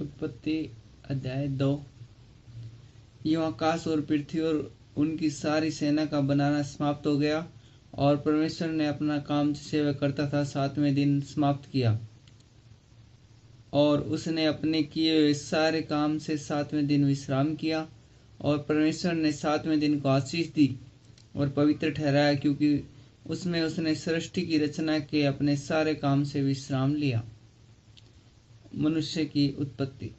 उत्पत्ति अध्याय 2। यूं आकाश और पृथ्वी और उनकी सारी सेना का बनाना समाप्त हो गया और परमेश्वर ने अपना काम जिसे वह करता था 7वें दिन समाप्त किया। और उसने अपने किए हुए सारे काम से 7वें दिन विश्राम किया। और परमेश्वर ने 7वें दिन को आशीष दी और पवित्र ठहराया, क्योंकि उसमें उसने सृष्टि की रचना के अपने सारे काम से विश्राम लिया। मनुष्य की उत्पत्ति।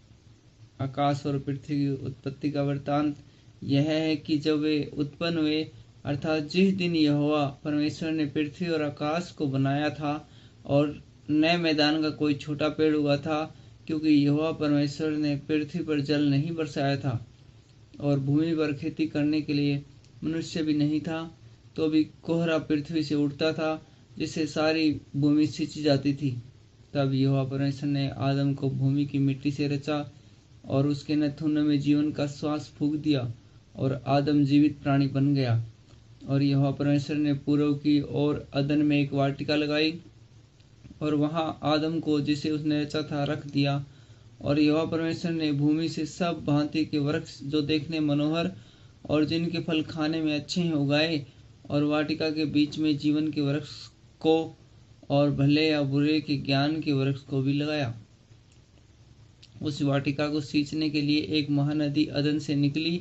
आकाश और पृथ्वी की उत्पत्ति का वृत्तांत यह है कि जब वे उत्पन्न हुए, अर्थात जिस दिन यहोवा परमेश्वर ने पृथ्वी और आकाश को बनाया था और नए मैदान का कोई छोटा पेड़ हुआ था, क्योंकि यहोवा परमेश्वर ने पृथ्वी पर जल नहीं बरसाया था और भूमि पर खेती करने के लिए मनुष्य भी नहीं था, तो भी कोहरा पृथ्वी से उठता था, जिससे सारी भूमि सिंची जाती थी। तब यहोवा परमेश्वर ने आदम को भूमि की मिट्टी से रचा और उसके नथुनों में जीवन का श्वास फूंक दिया और आदम जीवित प्राणी बन गया। और यहोवा परमेश्वर ने पूर्व की ओर अदन में एक वाटिका लगाई और वहां आदम को जिसे उसने रचा था रख दिया। और यहोवा परमेश्वर ने भूमि से सब भांति के वृक्ष जो देखने मनोहर और जिनके फल खाने में अच्छे हैं उगाए, और वाटिका के बीच में जीवन के वृक्ष को और भले या बुरे के ज्ञान के वृक्ष को भी लगाया। उस वाटिका को सींचने के लिए एक महानदी अदन से निकली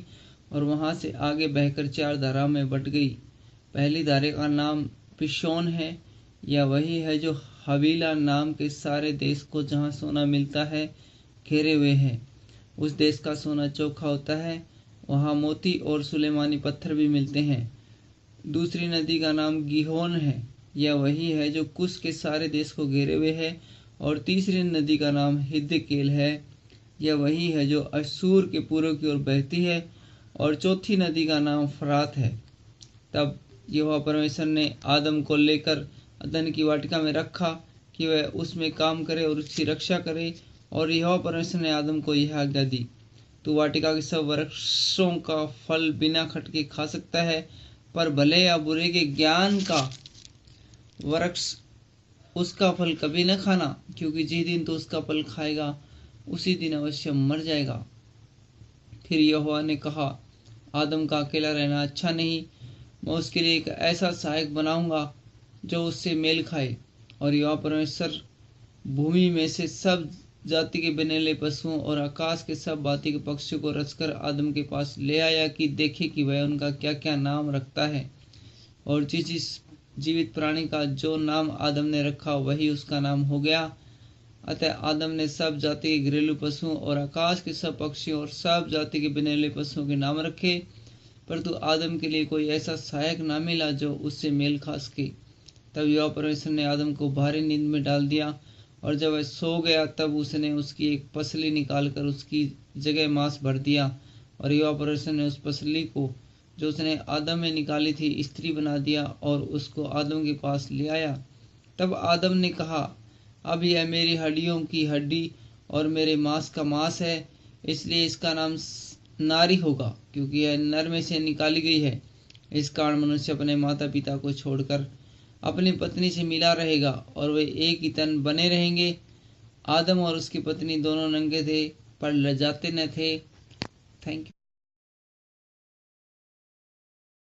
और वहां से आगे बहकर 4 धाराओं में बट गई। पहली धारा का नाम पिशोन है। यह वही है जो हवीला नाम के सारे देश को, जहां सोना मिलता है, घेरे हुए है। उस देश का सोना चोखा होता है, वहां मोती और सुलेमानी पत्थर भी मिलते हैं। दूसरी नदी का नाम गिहोन है। यह वही है जो कुश के सारे देश को घेरे हुए है। और तीसरी नदी का नाम हिद्देकेल है। यह वही है जो अश्शूर के पूर्व की ओर बहती है। और चौथी नदी का नाम फरात है। तब यहोवा परमेश्वर ने आदम को लेकर अदन की वाटिका में रखा कि वह उसमें काम करे और उसकी रक्षा करे। और यहोवा परमेश्वर ने आदम को यह आज्ञा दी, तू वाटिका के सब वृक्षों का फल बिना खटके खा सकता है, पर भले या बुरे के ज्ञान का वृक्ष उसका फल कभी न खाना, क्योंकि जिस दिन तो उसका फल खाएगा उसी दिन अवश्य मर जाएगा। फिर यहोवा ने कहा, आदम का अकेला रहना अच्छा नहीं, मैं उसके लिए एक ऐसा सहायक बनाऊंगा जो उससे मेल खाए। और यहोवा परमेश्वर भूमि में से सब जाति के बनेले पशुओं और आकाश के सब भांति के पक्षियों को रचकर आदम के पास ले आया कि देखे कि वह उनका क्या क्या नाम रखता है। और जिस जीवित प्राणी का जो नाम आदम ने रखा वही उसका नाम हो गया। अतः आदम ने सब जाति के घरेलू पशुओं और आकाश के सब पक्षियों और सब जाति के बनेले पशुओं के नाम रखे, परंतु आदम के लिए कोई ऐसा सहायक ना मिला जो उससे मेल खा सके। तब यहोवा परमेश्वर ने आदम को भारी नींद में डाल दिया, और जब वह सो गया तब उसने उसकी एक पसली निकालकर उसकी जगह मांस भर दिया। और यहोवा परमेश्वर ने उस पसली को जो उसने आदम में निकाली थी स्त्री बना दिया और उसको आदम के पास ले आया। तब आदम ने कहा, अब यह मेरी हड्डियों की हड्डी और मेरे मांस का मांस है, इसलिए इसका नाम नारी होगा, क्योंकि यह नर में से निकाली गई है। इस कारण मनुष्य अपने माता पिता को छोड़कर अपनी पत्नी से मिला रहेगा और वे एक ही तन बने रहेंगे। आदम और उसकी पत्नी दोनों नंगे थे पर लजाते न थे। Thank you.